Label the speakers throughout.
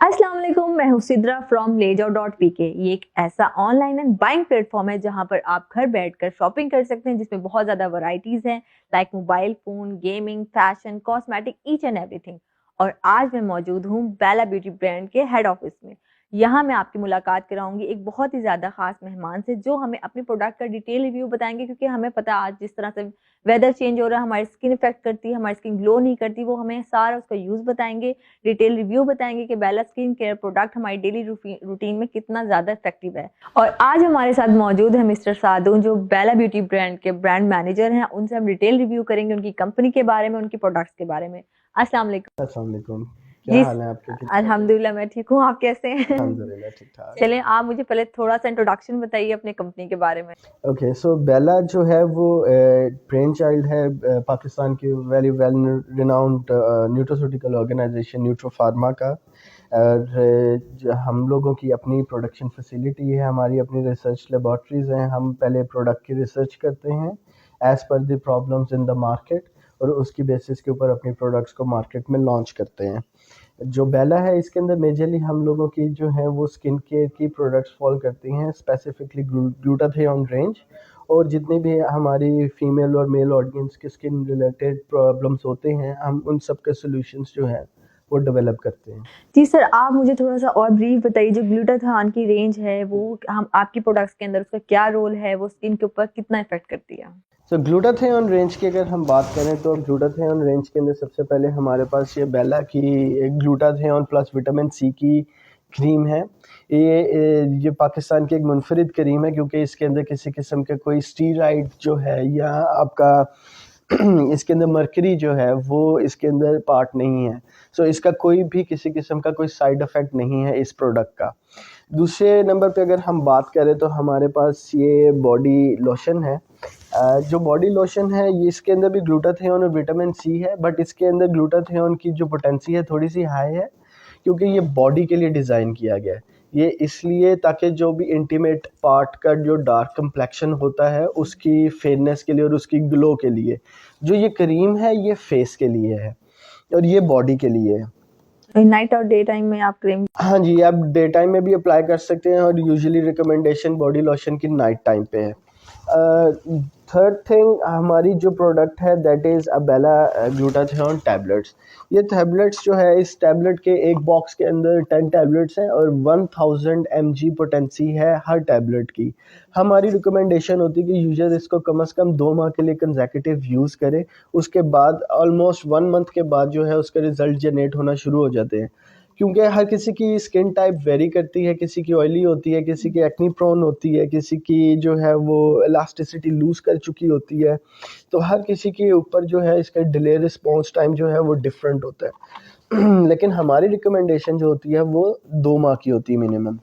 Speaker 1: अस्सलाम वालेकुम, मैं हूँ सिद्रा फ्रॉम लेजाओ.pk। ये एक ऐसा ऑनलाइन एंड बाइंग प्लेटफॉर्म है जहाँ पर आप घर बैठकर शॉपिंग कर सकते हैं, जिसमें बहुत ज़्यादा वैरायटीज़ हैं like mobile phone, gaming, fashion, cosmetic, each and everything. और आज मैं मौजूद हूँ बेला ब्यूटी ब्रांड के हेड ऑफिस में। यहाँ मैं आपकी मुलाकात कराऊंगी एक बहुत ही ज़्यादा खास मेहमान से, जो हमें अपने प्रोडक्ट का डिटेल रिव्यू बताएंगे, क्योंकि हमें पता है आज जिस तरह से वेदर चेंज हो रहा है, हमारी स्किन इफेक्ट करती है, हमारी स्किन ग्लो नहीं करती। वो हमें सारा उसका यूज़ बताएंगे, डिटेल रिव्यू बताएंगे कि बेला स्किन केयर प्रोडक्ट हमारी डेली रूटीन में कितना ज़्यादा इफेक्टिव है। और आज हमारे साथ मौजूद है मिस्टर सादू, जो बेला ब्यूटी ब्रांड के ब्रांड मैनेजर हैं। उनसे हम डिटेल रिव्यू करेंगे उनकी कंपनी के बारे में, उनकी प्रोडक्ट्स के बारे में। अस्सलाम वालेकुम।
Speaker 2: अस्सलाम वालेकुम। क्या
Speaker 1: जी
Speaker 2: हाल है आपके?
Speaker 1: अल्हम्दुलिल्लाह, मैं ठीक हूँ, आप कैसे हैं?
Speaker 2: अल्हम्दुलिल्लाह ठीक ठाक।
Speaker 1: चलें, आप मुझे पहले थोड़ा सा इंट्रोडक्शन बताइए अपनी कंपनी के बारे में।
Speaker 2: ओके, सो बेला जो है वो ब्रेन चाइल्ड है पाकिस्तान की very well renowned nutraceutical organization Nutro Pharma का। और हम लोगों की अपनी प्रोडक्शन फैसिलिटी है, हमारी अपनी रिसर्च लेबॉर्ट्रीज़ हैं। हम पहले प्रोडक्ट की रिसर्च करते हैं as per the problems in the market, और उसकी बेसिस के ऊपर अपनी प्रोडक्ट्स को मार्केट में लॉन्च करते हैं। जो बेला है इसके अंदर मेजरली हम लोगों की जो है वो स्किन केयर की प्रोडक्ट्स फॉल करती हैं, स्पेसिफिकली ग्लूटाथियोन रेंज। और जितने भी हमारी फीमेल और मेल ऑडियंस के स्किन रिलेटेड प्रॉब्लम्स होते हैं, हम उन सब के सॉल्यूशंस जो है वो डेवलप करते हैं।
Speaker 1: जी सर, आप मुझे थोड़ा सा और ब्रीफ बताइए, जो ग्लूटाथान की रेंज है वो हम आपकी प्रोडक्ट्स के अंदर उसका क्या रोल है, वो स्किन के ऊपर कितना इफेक्ट करती है?
Speaker 2: सो ग्लूटाथियोन रेंज की अगर हम बात करें तो ग्लूटाथियोन रेंज के अंदर सबसे पहले हमारे पास ये बेला की ग्लूटाथियोन प्लस विटामिन सी की क्रीम है। ये पाकिस्तान की एक मुनफरिद क्रीम है, क्योंकि इसके अंदर किसी किस्म के कोई स्टीरॉइड जो है या आपका इसके अंदर मर्करी जो है वो इसके अंदर पार्ट नहीं है। सो इसका कोई भी किसी किस्म का कोई साइड इफ़ेक्ट नहीं है इस प्रोडक्ट का। दूसरे नंबर पे अगर हम बात करें तो हमारे पास ये बॉडी लोशन है। जो बॉडी लोशन है ये इसके अंदर भी ग्लूटाथियोन और विटामिन सी है, बट इसके अंदर ग्लूटाथियोन की जो पोटेंसी है थोड़ी सी हाई है, क्योंकि ये बॉडी के लिए डिज़ाइन किया गया है। ये इसलिए ताकि जो भी इंटीमेट पार्ट का जो डार्क कम्प्लेक्शन होता है उसकी फेयरनेस के लिए और उसकी ग्लो के लिए। जो ये क्रीम है ये फेस के लिए है और ये बॉडी के लिए है।
Speaker 1: नाइट और डे टाइम में आप क्रीम?
Speaker 2: हाँ जी, आप डे टाइम में भी अप्लाई कर सकते हैं, और यूजुअली रिकमेंडेशन बॉडी लोशन की नाइट टाइम पे है। थर्ड थिंग, हमारी जो प्रोडक्ट है that is Bella glutathione tablets. ये टैबलेट्स जो है, इस टैबलेट के एक बॉक्स के अंदर 10 टैबलेट्स हैं और 1000 mg पोटेंसी है हर टैबलेट की। हमारी रिकमेंडेशन होती है कि यूजर इसको कम से कम 2 माह के लिए कंसेक्यूटिव यूज़ करे। उसके बाद ऑलमोस्ट 1 मंथ के बाद जो है उसके रिज़ल्ट जनरेट होना शुरू हो जाते हैं, क्योंकि हर किसी की स्किन टाइप वेरी करती है। किसी की ऑयली होती है, किसी की एक्नी प्रोन होती है, किसी की जो है वो इलास्टिसिटी लूज़ कर चुकी होती है। तो हर किसी के ऊपर जो है इसका डिले रिस्पॉन्स टाइम जो है वो डिफरेंट होता है। लेकिन हमारी रिकमेंडेशन जो होती है वो 2 माह की होती है मिनिमम।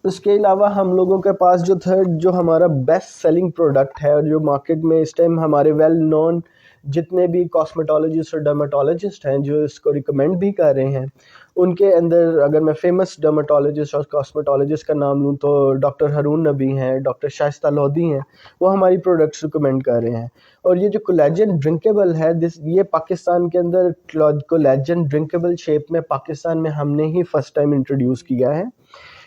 Speaker 2: उसके अलावा हम लोगों के पास जो थर्ड जो हमारा बेस्ट सेलिंग प्रोडक्ट है, और जो मार्केट में इस टाइम हमारे वेल नोन जितने भी कॉस्मेटोलॉजिस्ट और डर्माटोलॉजिस्ट हैं जो इसको रिकमेंड भी कर रहे हैं, उनके अंदर अगर मैं फेमस डर्माटोलॉजिस्ट और कॉस्मेटोलॉजिस्ट का नाम लूँ तो डॉक्टर हरून नबी हैं, डॉक्टर शाइस्ता लोधी हैं, वो हमारी प्रोडक्ट्स रिकमेंड कर रहे हैं। और ये जो कोलेजन ड्रिंकेबल है ये पाकिस्तान के अंदर कोलेजन ड्रिंकेबल शेप में पाकिस्तान में हमने ही फर्स्ट टाइम इंट्रोड्यूस किया है।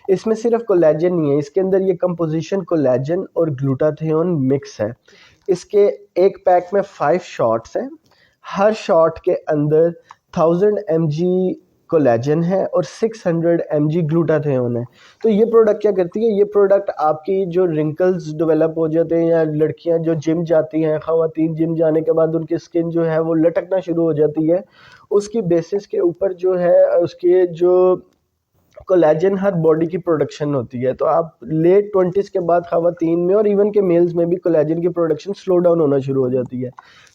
Speaker 2: इसमें सिर्फ कोलेजन नहीं है, इसके अंदर ये कंपोजिशन कोलेजन और ग्लूटाथियोन मिक्स है। इसके एक पैक में 5 शॉट्स हैं, हर शॉट के अंदर 1000 mg कोलेजन है और 600 mg ग्लूटाथियोन है। तो ये प्रोडक्ट क्या करती है, ये प्रोडक्ट आपकी जो रिंकल्स डेवलप हो जाते हैं, या लड़कियां जो जिम जाती हैं, ख़वातीन जिम जाने के बाद उनकी स्किन जो है वो लटकना शुरू हो जाती है, उसकी बेसिस के ऊपर जो है उसके जो कोलेजन हर बॉडी की प्रोडक्शन होती है। तो आप लेट 20s के बाद ख़वातीन में और इवन के मेल्स में भी कोलेजन की प्रोडक्शन स्लो डाउन होना शुरू हो जाती है।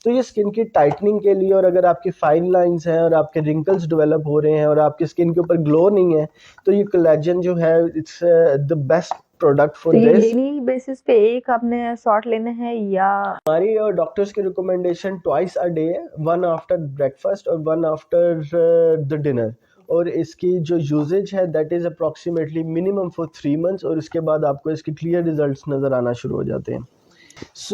Speaker 2: तो ये स्किन की टाइटनिंग के लिए, और अगर आपकी फाइन लाइंस हैं और आपके रिंकल्स डेवलप हो रहे हैं और आपकी स्किन के ऊपर ग्लो नहीं है, तो ये कोलेजन जो है it's the best product for
Speaker 1: तो ये
Speaker 2: दिस।
Speaker 1: डेली बेसिस पे एक आपने शॉट लेने हैं या?
Speaker 2: हमारी और डॉक्टर्स की रिकमेंडेशन ट्वाइस अ डे है, 1 आफ्टर ब्रेकफास्ट और 1 आफ्टर द डिनर। और इसकी जो यूजेज है that is approximately minimum for 3 months, और उसके बाद आपको इसके क्लियर रिजल्ट्स नज़र आना शुरू हो जाते हैं।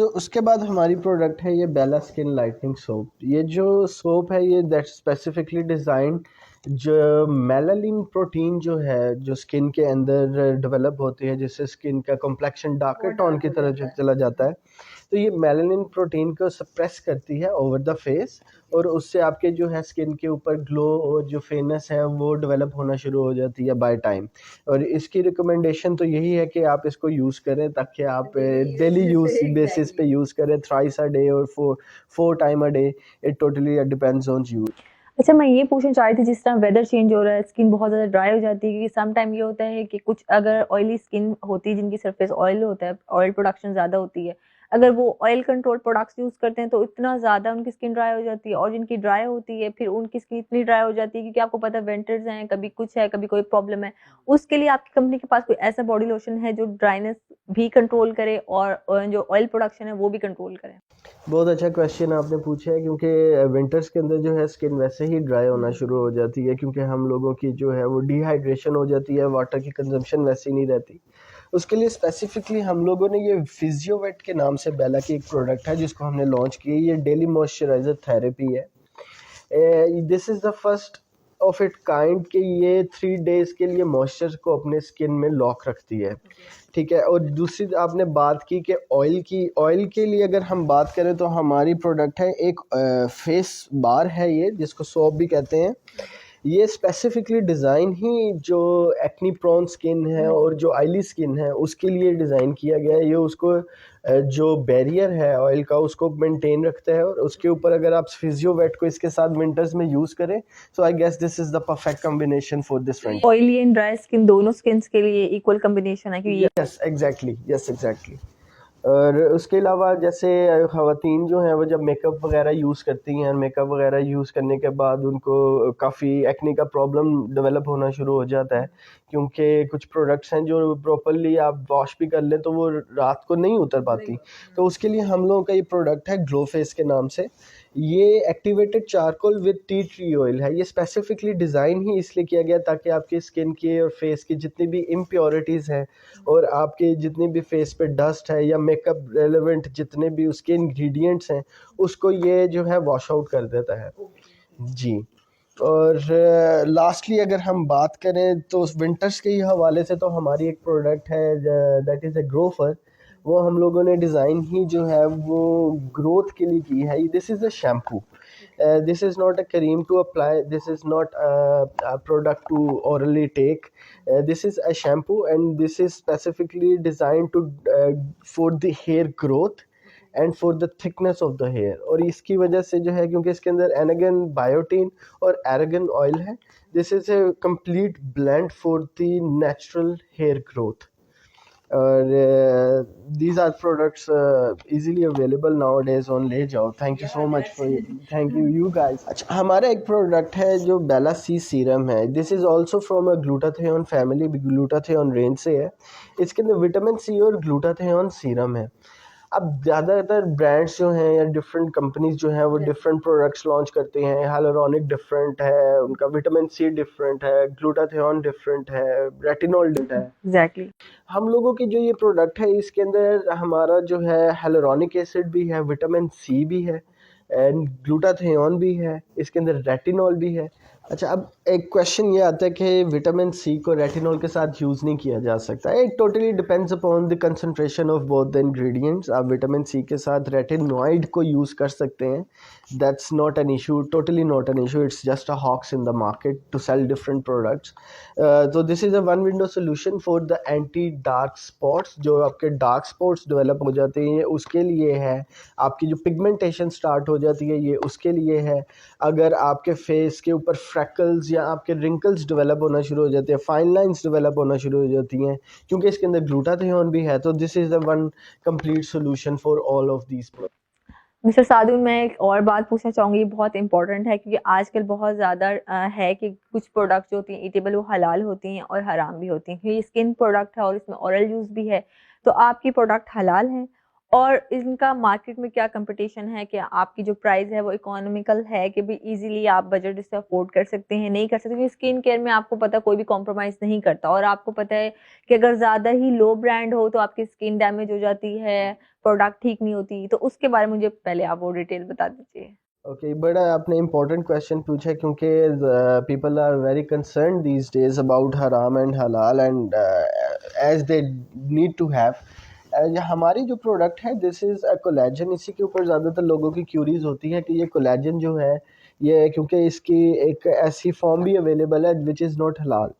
Speaker 2: उसके बाद हमारी प्रोडक्ट है ये बेला स्किन लाइटनिंग सोप। ये जो सोप है ये दैट स्पेसिफिकली डिज़ाइन जो मेलानिन प्रोटीन जो है जो स्किन के अंदर डेवलप होती है, जिससे स्किन का कॉम्प्लेक्शन डार्कर टोन की तरफ चला जाता है। तो ये मेलानिन प्रोटीन को सप्रेस करती है ओवर द फेस, और उससे आपके जो है स्किन के ऊपर ग्लो और जो फेयरनेस है वो डेवलप होना शुरू हो जाती है बाय टाइम। और इसकी रिकमेंडेशन तो यही है कि आप इसको यूज़ करें, ताकि आप डेली यूज़ बेसिस पे यूज़ करें, थ्राइस अ डे और four time a day. It totally depends on you.
Speaker 1: अच्छा, मैं ये पूछना चाह रही थी, जिस तरह वेदर चेंज हो रहा है, स्किन बहुत ज़्यादा ड्राई हो जाती है, क्योंकि सम टाइम ये होता है कि कुछ अगर ऑयली स्किन होती है जिनकी सरफेस ऑयल होता है, ऑयल प्रोडक्शन ज़्यादा होती है, अगर वो ऑयल कंट्रोल प्रोडक्ट्स यूज़ करते हैं तो इतना ज़्यादा उनकी स्किन ड्राई हो जाती है, और जिनकी ड्राई होती है फिर उनकी स्किन इतनी ड्राई हो जाती है, क्योंकि आपको पता है विंटर्स हैं, कभी कुछ है, कभी कोई प्रॉब्लम है। उसके लिए आपकी कंपनी के पास कोई ऐसा बॉडी लोशन है जो ड्राइनेस भी कंट्रोल करे और जो ऑयल प्रोडक्शन है वो भी कंट्रोल करे?
Speaker 2: बहुत अच्छा क्वेश्चन आपने पूछा है, क्योंकि विंटर्स के अंदर जो है स्किन वैसे ही ड्राई होना शुरू हो जाती है, क्योंकि हम लोगों की जो है वो डिहाइड्रेशन हो जाती है, वाटर की कंजम्पशन वैसी नहीं रहती। उसके लिए स्पेसिफिकली हम लोगों ने ये फिजियोवेट के नाम से बेला की एक प्रोडक्ट है जिसको हमने लॉन्च की है। ये डेली मॉइस्चराइजर थेरेपी है। This is the first of it kind कि ये 3 डेज के लिए मॉइस्चर को अपने स्किन में लॉक रखती है। ठीक है। और दूसरी आपने बात की ऑयल के लिए अगर हम बात करें तो हमारी प्रोडक्ट है एक फेस बार है ये, जिसको सोप भी कहते हैं। ये स्पेसिफिकली डिज़ाइन ही जो एक्नी प्रोन स्किन है और जो ऑयली स्किन है उसके लिए डिज़ाइन किया गया है। ये उसको जो बैरियर है ऑयल का उसको मेंटेन रखता है, और उसके ऊपर अगर आप फिजियोवेट को इसके साथ विंटर्स में यूज़ करें, so I guess this is the perfect combination for this winter.
Speaker 1: Oily and dry skin दोनों स्किन्स के लिए इक्वल कॉम्बिनेशन है, क्योंकि
Speaker 2: यस एग्जैक्टली, यस एग्जैक्टली। और उसके अलावा जैसे ख़वातीन जो हैं वो जब मेकअप वगैरह यूज़ करती हैं, मेकअप वगैरह यूज़ करने के बाद उनको काफ़ी एक्ने का प्रॉब्लम डेवलप होना शुरू हो जाता है, क्योंकि कुछ प्रोडक्ट्स हैं जो प्रॉपरली आप वॉश भी कर लें तो वो रात को नहीं उतर पाती। तो उसके लिए हम लोगों का ये प्रोडक्ट है ग्लो फेस के नाम से। ये activated charcoal with tea tree oil है। ये स्पेसिफिकली डिज़ाइन ही इसलिए किया गया ताकि आपकी स्किन की और फेस की जितनी भी इम्प्योरिटीज़ हैं और आपके जितनी भी फेस पे डस्ट है या मेकअप रेलेवेंट जितने भी उसके इंग्रेडिएंट्स हैं उसको ये जो है वॉश आउट कर देता है जी। और लास्टली अगर हम बात करें तो विंटर्स के ही हवाले से तो हमारी एक प्रोडक्ट है दैट इज़ अ ग्रोफर। वो हम लोगों ने डिज़ाइन ही जो है वो ग्रोथ के लिए की है। This is a shampoo. This is not a cream to apply. This is not a product to orally take. This is a shampoo, and this is specifically designed to for the hair growth and for the thickness of the hair. और इसकी वजह से जो है क्योंकि इसके अंदर anagen biotin और एरागन ऑयल है, this is a complete blend for the natural hair growth. और these are products easily available nowadays on ले जाओ। Thank you so much for, thank you guys. अच्छा, हमारा एक प्रोडक्ट है जो बेला सी सीरम है। This is also from a glutathione family, glutathione range से है। इसके अंदर विटामिन सी और ग्लूटाथियोन सीरम है। अब ज़्यादातर ब्रांड्स जो हैं या डिफरेंट कंपनीज जो हैं वो डिफरेंट प्रोडक्ट्स लॉन्च करती हैं। हाइलुरोनिक डिफरेंट है, उनका विटामिन सी डिफरेंट है, ग्लूटाथियोन डिफरेंट है, रेटिनॉल डिफरेंट है।
Speaker 1: एग्जैक्टली।
Speaker 2: हम लोगों की जो ये प्रोडक्ट है इसके अंदर हमारा जो है हाइलुरोनिक एसिड भी है, विटामिन सी भी है एंड ग्लूटाथियोन भी है, इसके अंदर रेटिनॉल भी है। अच्छा, अब एक क्वेश्चन ये आता है कि विटामिन सी को रेटिनॉल के साथ यूज़ नहीं किया जा सकता। It totally depends upon the concentration of both the ingredients. आप विटामिन सी के साथ रेटिनॉइड को यूज़ कर सकते हैं, that's not an issue, totally not an issue. It's just a hoax in the market to sell different products. तो this is a one window solution for the anti dark spots. जो आपके dark spots develop हो जाते हैं उसके लिए है। आपकी जो पिगमेंटेशन स्टार्ट हो जाती है ये उसके लिए है। अगर आपके फेस के ऊपर फ्रैकल्स या आपके रिंकल्स डेवलप होना शुरू हो जाते हैं, फाइन लाइंस डेवलप होना शुरू हो जाती हैं, क्योंकि इसके अंदर ग्लूटाथियोन भी है, तो this is the one complete solution for all of these.
Speaker 1: Mister Sadul, मैं एक और बात पूछना चाहूँगी, बहुत इंपॉर्टेंट है, क्योंकि आजकल बहुत ज़्यादा है कि कुछ प्रोडक्ट्स जो होती हैं ईटेबल वो हलाल होती हैं और हराम भी होती हैं, क्योंकि ये स्किन प्रोडक्ट है और इसमें ऑरल यूज़ भी है। तो आपकी प्रोडक्ट हलाल है और इनका मार्केट में क्या कंपटीशन है, कि आपकी जो प्राइस है वो इकोनॉमिकल है, कि भी इजीली आप बजट इससे अफोर्ड कर सकते हैं, नहीं कर सकते, क्योंकि स्किन केयर में आपको पता कोई भी कॉम्प्रोमाइज नहीं करता, और आपको पता है कि अगर ज्यादा ही लो ब्रांड हो तो आपकी स्किन डैमेज हो जाती है, प्रोडक्ट ठीक नहीं होती। तो उसके बारे में मुझे पहले आप वो डिटेल बता दीजिए।
Speaker 2: ओके, बड़ा आपने इम्पोर्टेंट क्वेश्चन पूछा, क्योंकि people are very concern these days about हराम एंड हलाल, and as they need to have. हमारी जो प्रोडक्ट है दिस इज़ अ कोलेजन, इसी के ऊपर ज़्यादातर लोगों की क्यूरीज होती है कि ये कोलेजन जो है, ये क्योंकि इसकी एक ऐसी फॉर्म भी अवेलेबल है विच इज़ नॉट हलाल।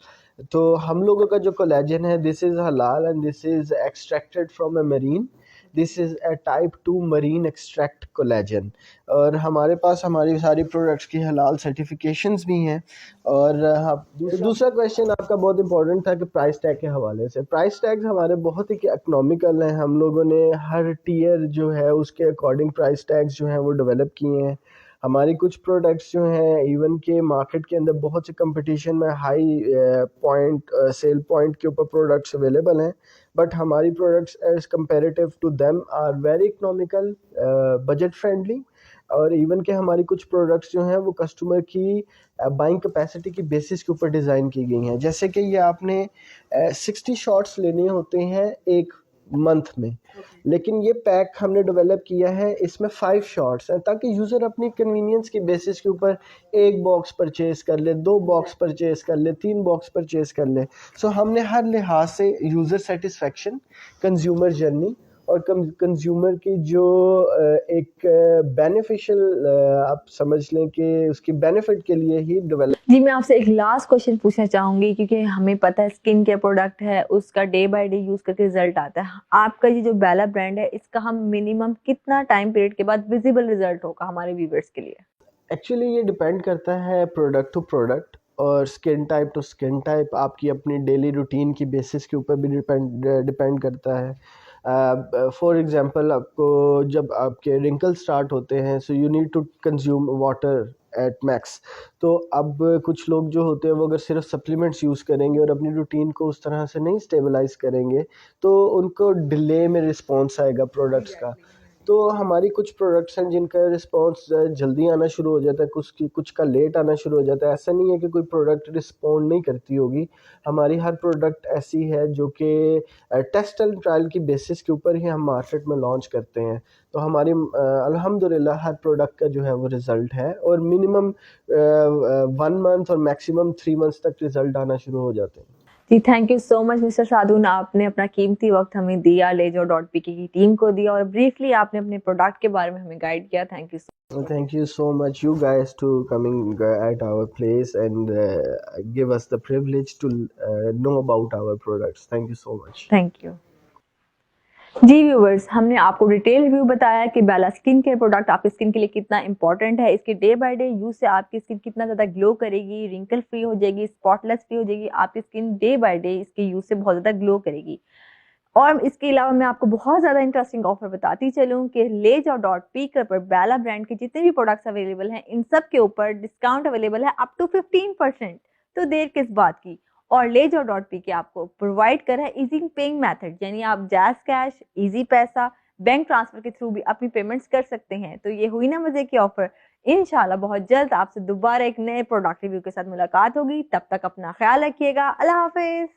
Speaker 2: तो हम लोगों का जो कोलेजन है दिस इज़ हलाल and this is extracted from a marine, this is a type 2 marine extract collagen. और हमारे पास हमारी सारी प्रोडक्ट्स की हलाल सर्टिफिकेशंस भी हैं। और हाँ, दूसरा क्वेश्चन आपका बहुत इंपॉर्टेंट था कि प्राइस टैग के हवाले से। प्राइस टैग्स हमारे बहुत ही इकोनॉमिकल हैं, हम लोगों ने हर टियर जो है उसके अकॉर्डिंग प्राइस टैग्स जो हैं वो डेवलप किए हैं। हमारी कुछ प्रोडक्ट्स जो हैं इवन के मार्केट के अंदर बहुत से कंपटीशन में हाई पॉइंट सेल पॉइंट के ऊपर प्रोडक्ट्स अवेलेबल हैं, बट हमारी products as comparative to them are very economical, budget friendly. और इवन के हमारी कुछ प्रोडक्ट्स जो हैं वो कस्टमर की बाइंग कैपेसिटी की बेसिस के ऊपर डिज़ाइन की गई हैं। जैसे कि ये आपने 60 शॉट्स लेने होते हैं एक मंथ में, लेकिन ये पैक हमने डेवलप किया है, इसमें 5 शॉट्स हैं, ताकि यूज़र अपनी कन्वीनियंस की बेसिस के ऊपर एक बॉक्स परचेज़ कर ले, 2 बॉक्स परचेज़ कर ले, 3 बॉक्स परचेज़ कर ले। सो हमने हर लिहाज से यूज़र सेटिस्फेक्शन, कंज्यूमर जर्नी और कंज्यूमर की जो एक बेनिफिशियल, आप समझ लें कि उसकी बेनिफिट के लिए ही डेवलप।
Speaker 1: जी, मैं आपसे एक लास्ट क्वेश्चन पूछना चाहूंगी, क्योंकि हमें पता है स्किन केयर प्रोडक्ट है, उसका डे बाय डे यूज करके रिजल्ट आता है। आपका ये जो बेला ब्रांड है, इसका हम मिनिमम कितना टाइम पीरियड के बाद विजिबल रिजल्ट होगा हमारे व्यूवर्स के लिए?
Speaker 2: एक्चुअली ये डिपेंड करता है प्रोडक्ट टू प्रोडक्ट और skin type two skin type, आपकी अपनी डेली रूटीन की बेसिस के ऊपर भी डिपेंड करता है। फॉर एग्जांपल, आपको जब आपके रिंकल स्टार्ट होते हैं, so you need to consume water at max. तो अब कुछ लोग जो होते हैं वो अगर सिर्फ सप्लीमेंट्स यूज़ करेंगे और अपनी रूटीन को उस तरह से नहीं स्टेबलाइज करेंगे, तो उनको डिले में रिस्पॉन्स आएगा प्रोडक्ट्स का। तो हमारी कुछ प्रोडक्ट्स हैं जिनका रिस्पॉन्स जल्दी आना शुरू हो जाता है, कुछ का लेट आना शुरू हो जाता है। ऐसा नहीं है कि कोई प्रोडक्ट रिस्पॉन्ड नहीं करती होगी, हमारी हर प्रोडक्ट ऐसी है जो कि टेस्ट एंड ट्रायल की बेसिस के ऊपर ही हम मार्केट में लॉन्च करते हैं। तो हमारी अल्हम्दुलिल्लाह हर प्रोडक्ट का जो है वो रिज़ल्ट है, और मिनिमम 1 मंथ और मैक्सिमम 3 मंथ्स तक रिज़ल्ट आना शुरू हो जाते हैं।
Speaker 1: जी, thank you so much mister Sadhun, आपने अपना कीमती वक्त हमें दिया, लेजर.pk की टीम को दिया, और ब्रीफली आपने अपने प्रोडक्ट के बारे में हमें गाइड किया। Thank you.
Speaker 2: Thank you so much, you guys, to coming at our place and give us the privilege to know about our products. Thank you so much.
Speaker 1: थैंक यू। जी व्यूवर्स, हमने आपको डिटेल रिव्यू बताया कि Bella skin care product आपकी skin के लिए कितना इंपॉर्टेंट है, इसके डे बाय डे यूज से आपकी स्किन कितना ज़्यादा ग्लो करेगी, रिंकल फ्री हो जाएगी, स्पॉटलेस फ्री हो जाएगी, आपकी स्किन डे बाय डे इसके यूज से बहुत ज़्यादा ग्लो करेगी। और इसके अलावा मैं आपको बहुत ज़्यादा इंटरेस्टिंग ऑफर बताती चलूँ कि लेजर.pk पर बेला ब्रांड के जितने भी प्रोडक्ट्स अवेलेबल हैं, इन सब के ऊपर डिस्काउंट अवेलेबल है अप टू 15%। तो देर किस बात की। और लेजर.pk आपको प्रोवाइड कर रहा है इजी पेइंग मेथड, यानी आप जैज़ कैश, इजी पैसा, बैंक ट्रांसफर के थ्रू भी अपनी पेमेंट्स कर सकते हैं। तो ये हुई ना मजे की ऑफर। इंशाल्लाह बहुत जल्द आपसे दोबारा एक नए प्रोडक्ट रिव्यू के साथ मुलाकात होगी। तब तक अपना ख्याल रखिएगा। अल्लाह हाफिज।